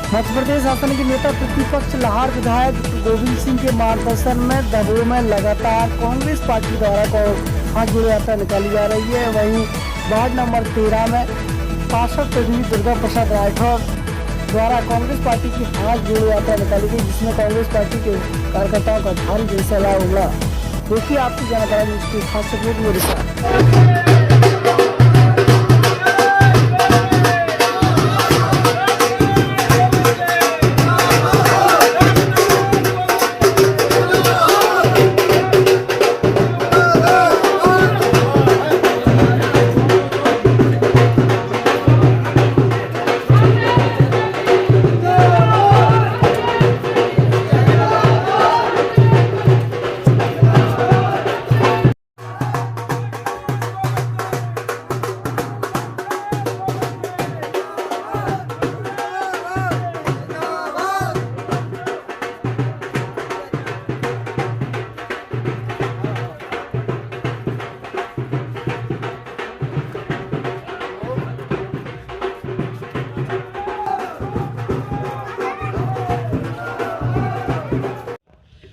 मध्य प्रदेश शासन के नेता प्रतिपक्ष लाहौर विधायक गोविंद सिंह के मार्गदर्शन में दमोह में लगातार कांग्रेस पार्टी द्वारा हाथ जोड़े यात्रा निकाली जा रही है। वहीं वार्ड नंबर 13 में पार्षद प्रतिनिधि दुर्गा प्रसाद राठौर द्वारा कांग्रेस पार्टी की हाथ जोड़े यात्रा निकाली गई, जिसमें कांग्रेस पार्टी के कार्यकर्ताओं का भारी जनसैलाब उमड़ा। देखिए आपकी जानकारी इसकी खास रिपोर्ट मेरे साथ।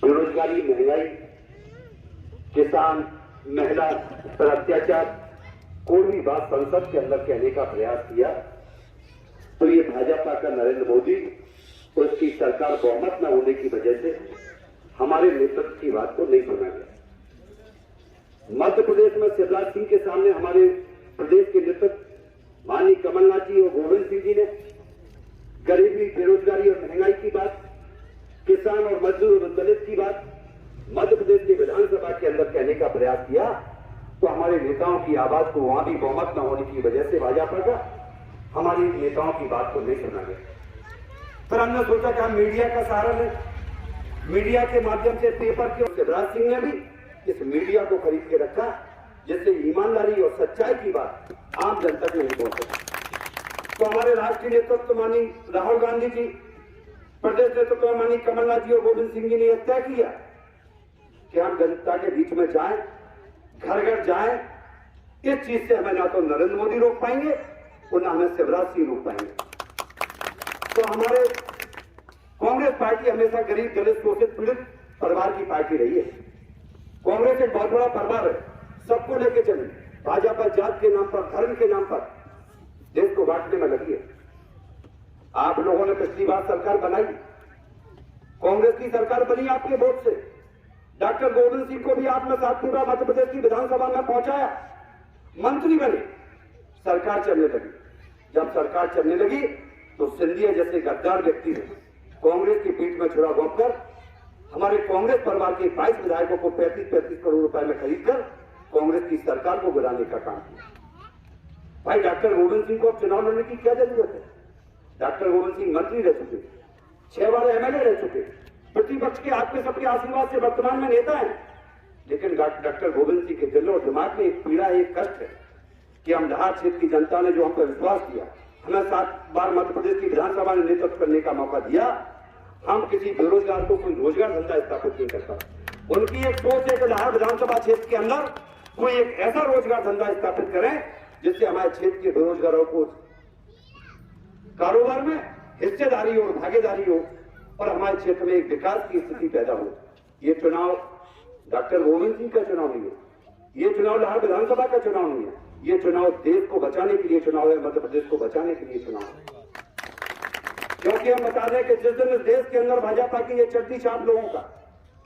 बेरोजगारी, महंगाई, किसान, महिला पर अत्याचार, कोई भी बात संसद के अंदर कहने का प्रयास किया तो ये भाजपा का नरेंद्र मोदी और उसकी सरकार बहुमत न होने की वजह से हमारे नेतृत्व की बात को नहीं सुना गया। मध्य प्रदेश में शिवराज सिंह के सामने हमारे प्रदेश के नेतृत्व माननीय कमलनाथ जी और गोविंद सिंह जी ने गरीबी, बेरोजगारी और महंगाई की बात, किसान और मजदूर और दलित की बात मध्य प्रदेश की विधानसभा के अंदर कहने का प्रयास किया तो हमारे नेताओं की आवाज को वहां भी बहुमत न होने की वजह से भाजपा का हमारी नेताओं की बात को नहीं सुना गया। फिर हमने सोचा कि हम मीडिया का सहारा लें, मीडिया के माध्यम से पेपर के शिवराज सिंह ने भी इस मीडिया को खरीद के रखा जिससे ईमानदारी और सच्चाई की बात आम जनता तक नहीं पहुंच सकी। तो हमारे राष्ट्रीय नेतृत्व माननीय राहुल गांधी जी, प्रदेश नेतृत्व माननीय कमलनाथ जी और गोविंद सिंह जी ने यह तय किया कि हम जनता के बीच में जाएं, घर घर जाएं। इस चीज से हमें ना तो नरेंद्र मोदी रोक पाएंगे और ना हमें शिवराज सिंह रोक पाएंगे। तो हमारे कांग्रेस पार्टी हमेशा गरीब, दलित, शोषित, पीड़ित परिवार की पार्टी रही है। कांग्रेस एक बहुत बड़ा परिवार है, सबको लेके चले। भाजपा जात के नाम पर, धर्म के नाम पर देश को बांटने में लगी है। आप लोगों ने पिछली बार सरकार बनाई, कांग्रेस की सरकार बनी आपके वोट से। डॉक्टर गोविंद सिंह को भी आपने सातपुरा मध्य प्रदेश की विधानसभा में पहुंचाया, मंत्री बने, सरकार चलने लगी। जब सरकार चलने लगी तो सिंधिया जैसे गद्दार व्यक्ति ने कांग्रेस की पीठ में छुरा घोंपकर हमारे कांग्रेस परिवार के 22 विधायकों को 35-35 करोड़ रुपए में खरीदकर कांग्रेस की सरकार को गिराने का काम किया। भाई डॉक्टर गोविंद सिंह को अब चुनाव लड़ने की क्या जरूरत है? डॉक्टर गोविंद सिंह मंत्री रह चुके, 6 बार एमएलए रह चुके, प्रतिपक्ष के आपके सबके आशीर्वाद से वर्तमान में नेता हैं। लेकिन डॉक्टर गोविंद सिंह के दिल और दिमाग में एक पीड़ा, एक कष्ट है कि हम लाहौर क्षेत्र की जनता ने जो हम पर विश्वास किया, हमें 7 बार मध्य प्रदेश की विधानसभा ने नेतृत्व करने का मौका दिया, हम किसी बेरोजगार को कोई रोजगार धंधा स्थापित नहीं करता। उनकी एक सोच है कि लाहौर विधानसभा क्षेत्र के अंदर कोई एक ऐसा रोजगार धंधा स्थापित करें जिससे हमारे क्षेत्र के बेरोजगारों को कारोबार में हिस्सेदारी और भागीदारी हो और हमारे क्षेत्र में एक विकास की स्थिति पैदा हो। ये चुनाव डॉक्टर गोविंद सिंह का चुनाव नहीं है, ये चुनाव लाहौर विधानसभा का चुनाव नहीं है, ये चुनाव देश को बचाने के लिए चुनाव है, मध्य प्रदेश को बचाने के लिए चुनाव है। क्योंकि हम बता दें कि जिस दिन इस देश के अंदर भाजपा की ये चड्डी छाप लोगों का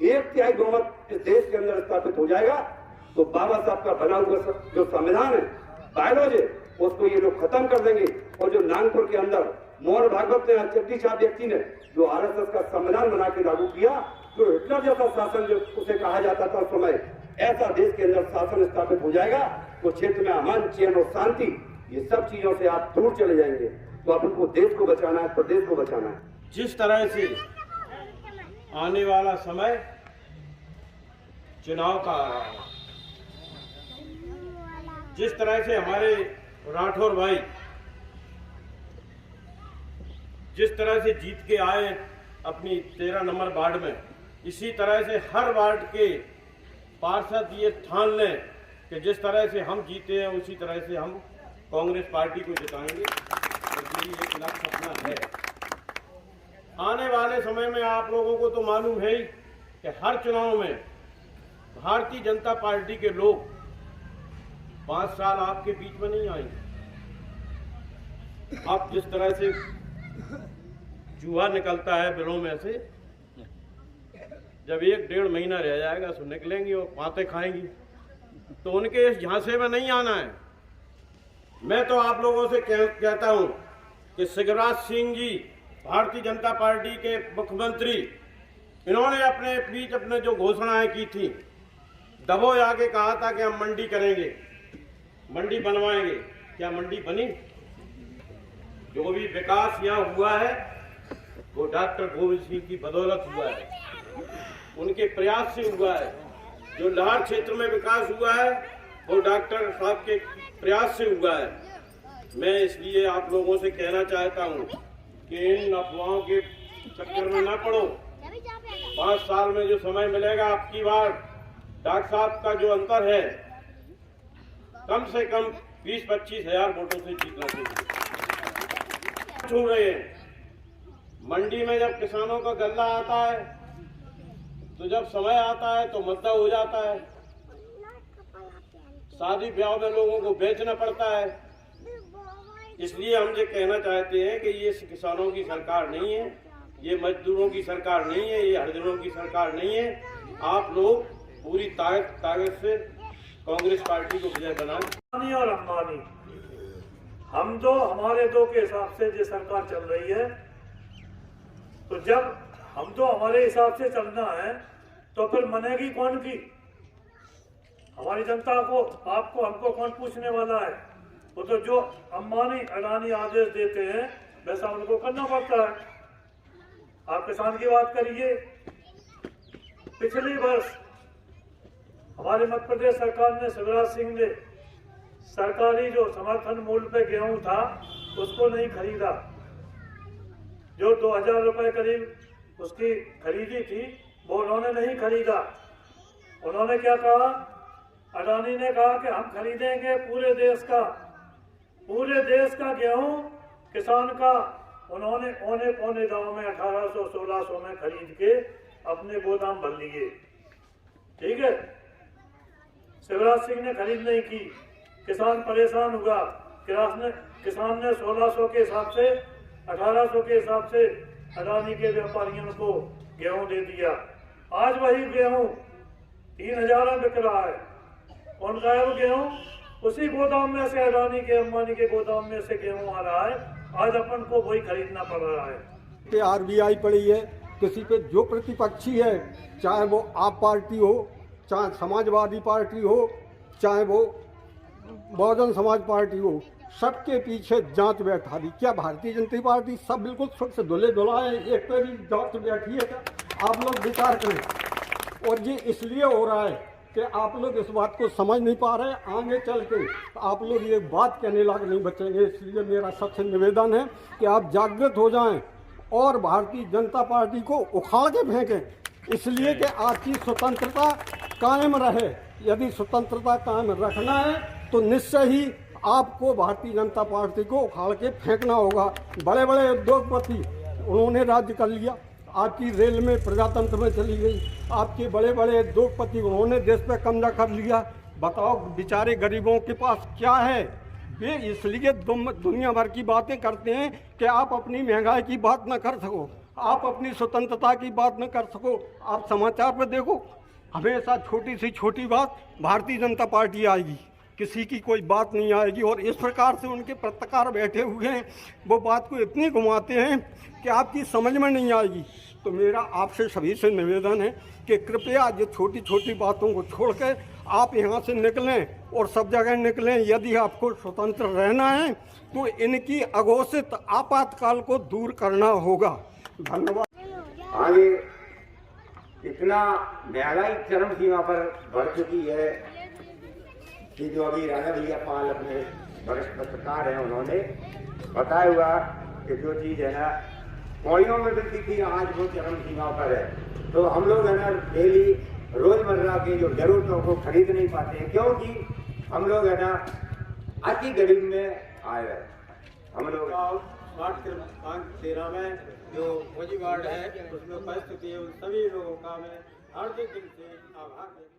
1/3 बहुमत इस देश के अंदर स्थापित हो जाएगा तो बाबा साहब का बना हुआ जो संविधान है, बायोलॉजी, उसको ये लोग खत्म कर देंगे। और जो नागपुर के अंदर मोहन भागवत ने, चड्डी छाप व्यक्ति ने जो आरएसएस का संविधान बना के लागू किया, जो हिटलर जैसा शासन जो उसे कहा जाता था उस समय, ऐसा देश के अंदर शासन स्थापित हो जाएगा तो क्षेत्र में अमन, चैन और शांति, ये सब चीजों से आप दूर चले जाएंगे। तो आप उनको देश को बचाना है, प्रदेश को बचाना है। जिस तरह से आने वाला समय चुनाव का आ रहा है, जिस तरह से हमारे राठौर भाई जिस तरह से जीत के आए अपनी 13 नंबर वार्ड में, इसी तरह से हर वार्ड के पार्षद ये ठान लें कि जिस तरह से हम जीते हैं उसी तरह से हम कांग्रेस पार्टी को जिताएंगे। तो ये एक लक्ष्य अपना है। आने वाले समय में आप लोगों को तो मालूम है ही कि हर चुनाव में भारतीय जनता पार्टी के लोग 5 साल आपके बीच में नहीं आएंगे। आप जिस तरह से चूहा निकलता है बिलों में से, जब 1-1.5 महीना रह जाएगा तो निकलेंगी और पाते खाएंगी, तो उनके इस झांसे में नहीं आना है। मैं तो आप लोगों से कहता हूं कि शिवराज सिंह जी भारतीय जनता पार्टी के मुख्यमंत्री, इन्होंने अपने बीच अपने जो घोषणाएं की थी, दबोए आके कहा था कि हम मंडी करेंगे, मंडी बनवाएंगे। क्या मंडी बनी? जो भी विकास यहाँ हुआ है वो डॉक्टर गोविंद सिंह की बदौलत हुआ है, उनके प्रयास से हुआ है। जो लाहौर क्षेत्र में विकास हुआ है वो डॉक्टर साहब के प्रयास से हुआ है। मैं इसलिए आप लोगों से कहना चाहता हूँ कि इन अफवाहों के चक्कर में ना पड़ो। 5 साल में जो समय मिलेगा, आपकी बार डॉक्टर साहब का जो अंतर है कम से कम 20-25 हजार वोटों से जीतना चाहिए। छू रहे हैं मंडी में, जब किसानों का गल्ला आता है तो जब समय आता है तो मुद्दा हो जाता है। शादी ब्याह में लोगों को बेचना पड़ता है। इसलिए हम ये कहना चाहते हैं कि ये किसानों की सरकार नहीं है, ये मजदूरों की सरकार नहीं है, ये हरिजनों की सरकार नहीं है। आप लोग पूरी ताकत से कांग्रेस पार्टी को विजय बनाएं। अडानी और अंबानी, हम तो हमारे दो के हिसाब से जो सरकार चल रही है, तो जब हम तो हमारे हिसाब से चलना है तो फिर मनेगी कौन की? हमारी जनता को, आपको, हमको कौन पूछने वाला है? वो तो जो अंबानी अडानी आदेश देते हैं वैसा उनको करना पड़ता है। आप किसान की बात करिए, पिछले वर्ष हमारे मध्य प्रदेश सरकार ने, शिवराज सिंह ने सरकारी जो समर्थन मूल्य पे गेहूं था उसको नहीं खरीदा। जो 2000 रुपए करीब उसकी खरीदी थी वो उन्होंने नहीं खरीदा। उन्होंने क्या कहा? अडानी ने कहा कि हम खरीदेंगे पूरे देश का गेहूं किसान का। उन्होंने औने पौने दाव में 1800-1600 में खरीद के अपने गोदाम भर लिए। ठीक है, शिवराज सिंह ने खरीद नहीं की, किसान परेशान हुआ। किसान ने 1600 के हिसाब से, 1800 के हिसाब से अडानी के व्यापारियों को गेहूं दे दिया। आज वही गेहूं 3000 में बिक रहा है। कौन का है वो गेहूं? उसी गोदाम में से, अडानी के अंबानी के गोदाम में से गेहूं आ रहा है। आज अपन को वही खरीदना पड़ रहा है। कि आरबीआई पड़ी है, किसी पे जो प्रतिपक्षी है, चाहे वो आप पार्टी हो, चाहे समाजवादी पार्टी हो, चाहे वो बहुजन समाज पार्टी हो, सबके पीछे जांच बैठा दी। क्या भारतीय जनता पार्टी सब बिल्कुल सुख से धुले धुलाए, एक पे भी जांच बैठी है क्या? आप लोग विचार करें। और ये इसलिए हो रहा है कि आप लोग इस बात को समझ नहीं पा रहे। आगे चल के आप लोग ये बात कहने लायक नहीं बचेंगे। इसलिए मेरा सबसे निवेदन है कि आप जागृत हो जाएं और भारतीय जनता पार्टी को उखाड़ के फेंकें, इसलिए कि आपकी स्वतंत्रता कायम रहे। यदि स्वतंत्रता कायम रखना है तो निश्चय ही आपको भारतीय जनता पार्टी को उखाड़ के फेंकना होगा। बड़े बड़े उद्योगपति, उन्होंने राज्य कर लिया, आपकी रेल में प्रजातंत्र में चली गई। आपके बड़े बड़े उद्योगपति, उन्होंने देश पे कब्जा कर लिया। बताओ बेचारे गरीबों के पास क्या है? वे इसलिए दुनिया भर की बातें करते हैं कि आप अपनी महंगाई की बात न कर सको, आप अपनी स्वतंत्रता की बात न कर सको। आप समाचार पर देखो, हमेशा छोटी से छोटी बात भारतीय जनता पार्टी आएगी, किसी की कोई बात नहीं आएगी। और इस प्रकार से उनके पत्रकार बैठे हुए हैं, वो बात को इतनी घुमाते हैं कि आपकी समझ में नहीं आएगी। तो मेरा आपसे सभी से निवेदन है कि कृपया ये छोटी छोटी बातों को छोड़कर आप यहाँ से निकलें और सब जगह निकलें। यदि आपको स्वतंत्र रहना है तो इनकी अघोषित आपातकाल को दूर करना होगा। धन्यवाद। आगे इतना महंगाई चरम सीमा पर बढ़ चुकी है कि जो अभी राणा भैया पाल अपने वरिष्ठ पत्रकार हैं, उन्होंने बताया हुआ कि जो चीज़ है ना पौड़ियों में बिकती थी, आज वो चरम सीमा पर है। तो हम लोग है ना डेली रोजमर्रा के जो जरूरतों को खरीद नहीं पाते हैं, क्योंकि हम लोग है ना अति गरीब में आए हैं। हम लोग वार्ड क्रमांक 13 में जो फौजी वार्ड है उसमें उपस्थित है उन सभी लोगों का मैं हार्दिक दिल से आभार